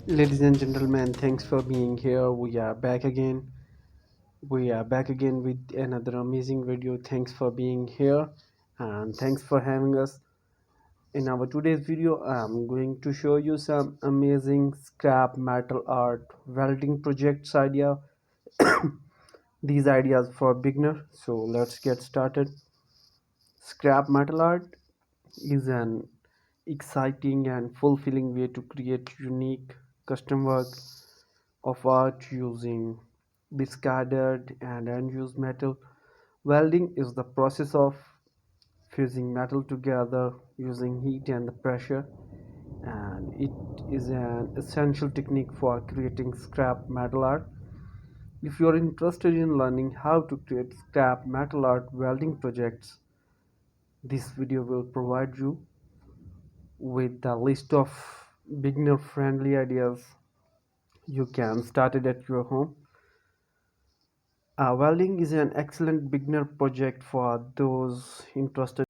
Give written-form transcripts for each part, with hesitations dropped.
Ladies and gentlemen, thanks for being here. We are back again with another amazing video. Thanks for being here and thanks for having us. In our today's video, I'm going to show you some amazing scrap metal art welding projects idea. These ideas for beginner. So let's get started. Scrap metal art is an exciting and fulfilling way to create unique custom work of art using discarded and unused metal. Welding is the process of fusing metal together using heat and pressure, and it is an essential technique for creating scrap metal art. If you are interested in learning how to create scrap metal art welding projects, this video will provide you with a list of beginner friendly ideas you can start it at your home. Welding is an excellent beginner project for those interested.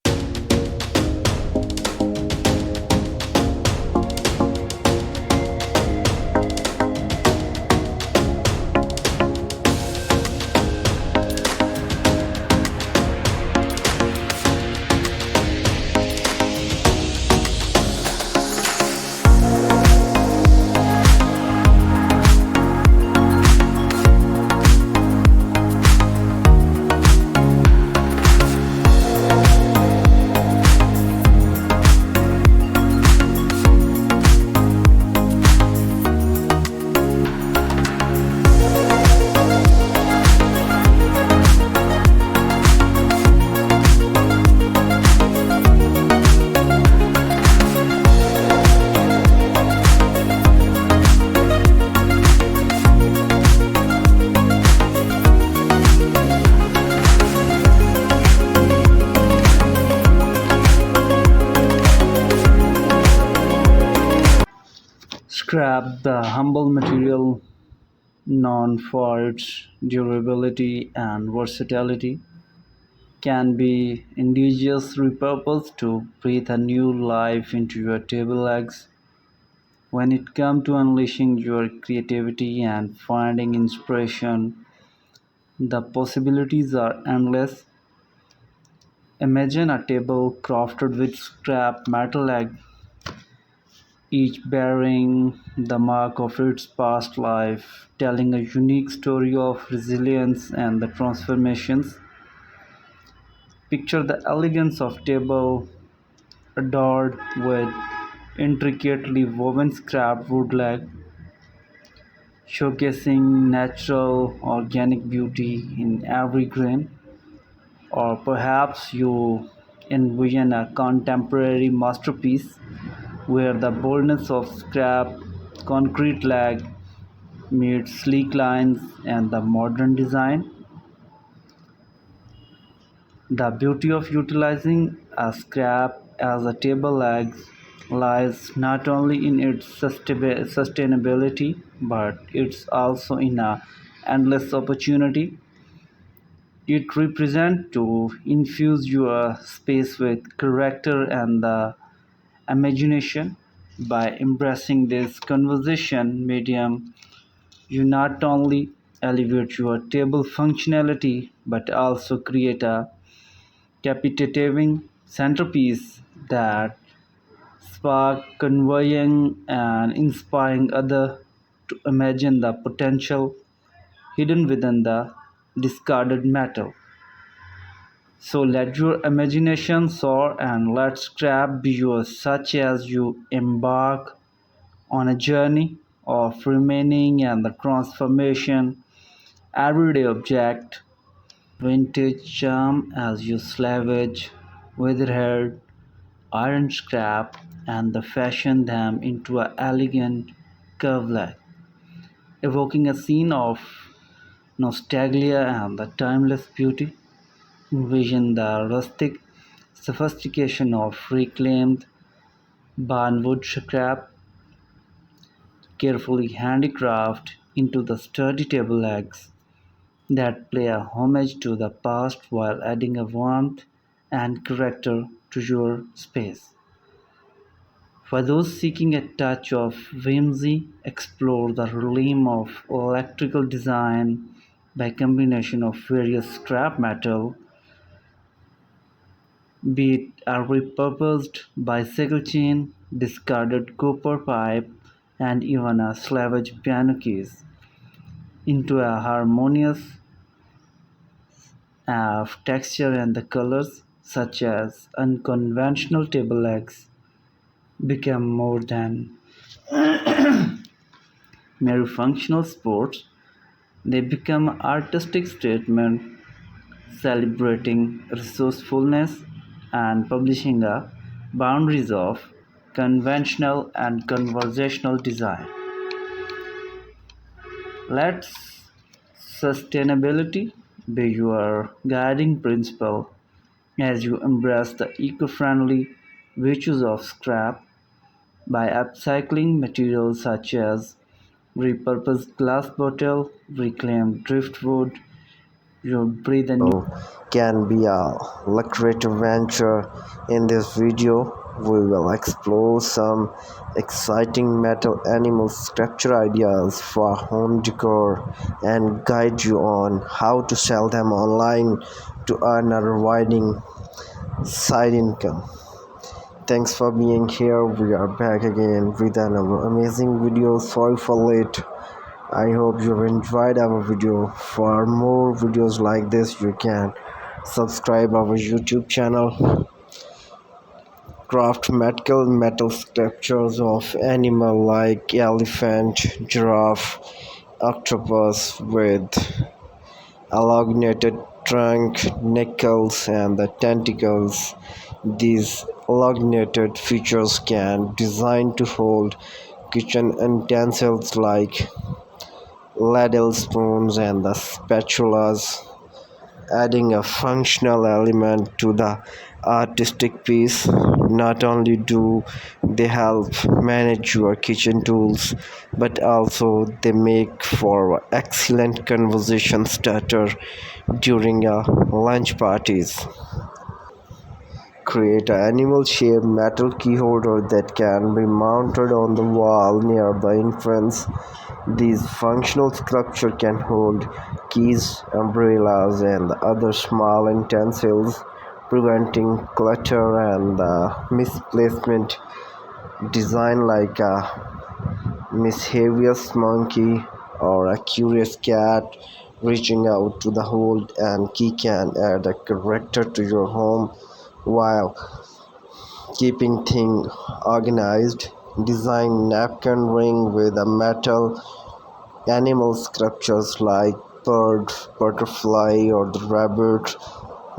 Scrap, the humble material known for its durability and versatility, can be indigenously repurposed to breathe a new life into your table legs. When it comes to unleashing your creativity and finding inspiration, the possibilities are endless. Imagine a table crafted with scrap metal legs, each bearing the mark of its past life, telling a unique story of resilience and the transformations. Picture the elegance of table adorned with intricately woven scrap wood leg, showcasing natural organic beauty in every grain. Or perhaps you envision a contemporary masterpiece where the boldness of scrap concrete leg meets sleek lines and the modern design. The beauty of utilizing a scrap as a table leg lies not only in its sustainability but it's also in a endless opportunity it represents to infuse your space with character and the imagination. By embracing this conversation medium, you not only elevate your table functionality but also create a captivating centerpiece that spark conveying and inspiring others to imagine the potential hidden within the discarded metal. So let your imagination soar and let's grab yours such as you embark on a journey of remaining and the transformation everyday object vintage charm as you salvage weatherhead iron scrap and the fashion them into an elegant curved leg, evoking a scene of nostalgia and the timeless beauty. Envision the rustic sophistication of reclaimed barnwood scrap, carefully handicrafted into the sturdy table legs that pay a homage to the past while adding a warmth and character to your space. For those seeking a touch of whimsy, explore the realm of electrical design by combination of various scrap metal, be it a repurposed bicycle chain, discarded copper pipe, and even a salvaged piano case, into a harmonious of texture and the colors, such as unconventional table legs, become more than mere functional sports. They become artistic statements celebrating resourcefulness and publishing the boundaries of conventional and conversational design. Let sustainability be your guiding principle as you embrace the eco-friendly virtues of scrap by upcycling materials such as repurposed glass bottle, reclaimed driftwood. You breathe a new Can be a lucrative venture. In this video, we will explore some exciting metal animal sculpture ideas for home decor and guide you on how to sell them online to earn a rewarding side income. Thanks for being here. We are back again with another amazing video. Sorry for late. I hope you enjoyed our video. For more videos like this, you can subscribe our YouTube channel. Craft metal sculptures of animal like elephant, giraffe, octopus with elongated trunk, knuckles, and the tentacles. These elongated features can designed to hold kitchen utensils like ladle spoons and the spatulas, adding a functional element to the artistic piece. Not only do they help manage your kitchen tools, but also they make for excellent conversation starter during lunch parties. Create an animal-shaped metal key holder that can be mounted on the wall near the entrance. This functional structure can hold keys, umbrellas, and other small utensils, preventing clutter and misplacement. Designed like a mischievous monkey or a curious cat reaching out to the hold and key can add a character to your home while keeping things organized. Design napkin ring with a metal animal sculptures like bird, butterfly, or the rabbit.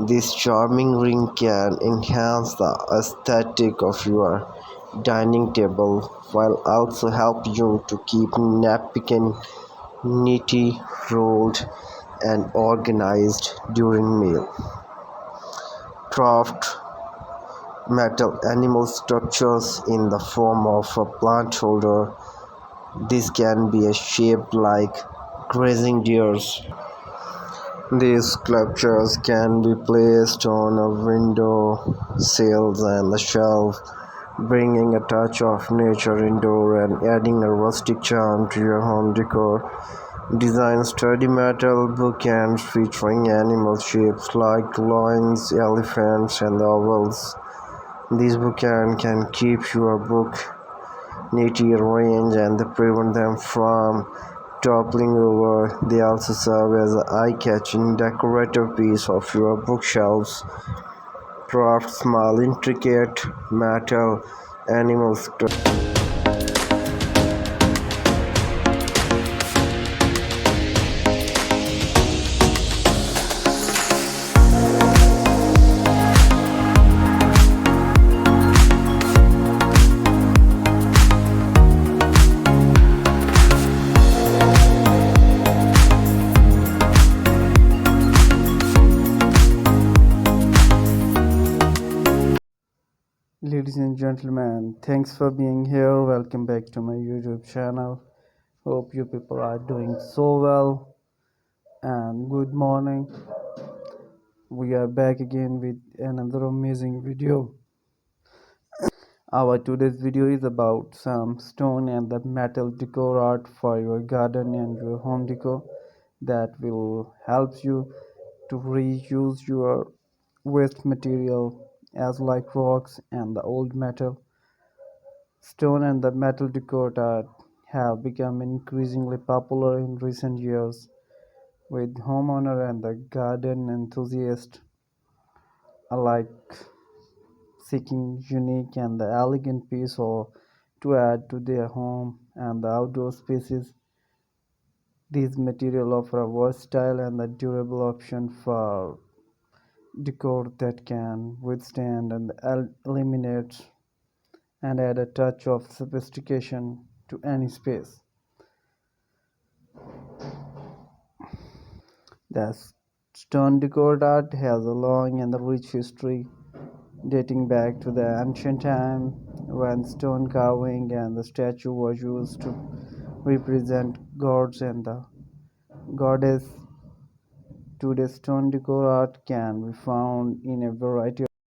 This charming ring can enhance the aesthetic of your dining table while also help you to keep napkin neatly rolled and organized during meal. Craft metal animal structures in the form of a plant holder. This can be a shape like grazing deers. These sculptures can be placed on a window sills and the shelf, bringing a touch of nature indoor and adding a rustic charm to your home decor. Design sturdy metal bookends featuring animal shapes like lions, elephants, and owls. These bookends can keep your book neatly arranged and prevent them from toppling over. They also serve as an eye-catching decorative piece of your bookshelves. Craft small, intricate metal animals. Ladies and gentlemen, thanks for being here. Welcome back to my YouTube channel. Hope you people are doing so well. And good morning. We are back again with another amazing video. Our today's video is about some stone and the metal decor art for your garden and your home decor that will help you to reuse your waste material as like rocks and the old metal. Stone and the metal decor art have become increasingly popular in recent years with homeowner and the garden enthusiast alike seeking unique and elegant piece or to add to their home and the outdoor spaces. These materials offer a versatile and a durable option for decor that can withstand and eliminate and add a touch of sophistication to any space. The stone decor art has a long and rich history dating back to the ancient time when stone carving and the statue was used to represent gods and the goddess. Today, stone decor art can be found in a variety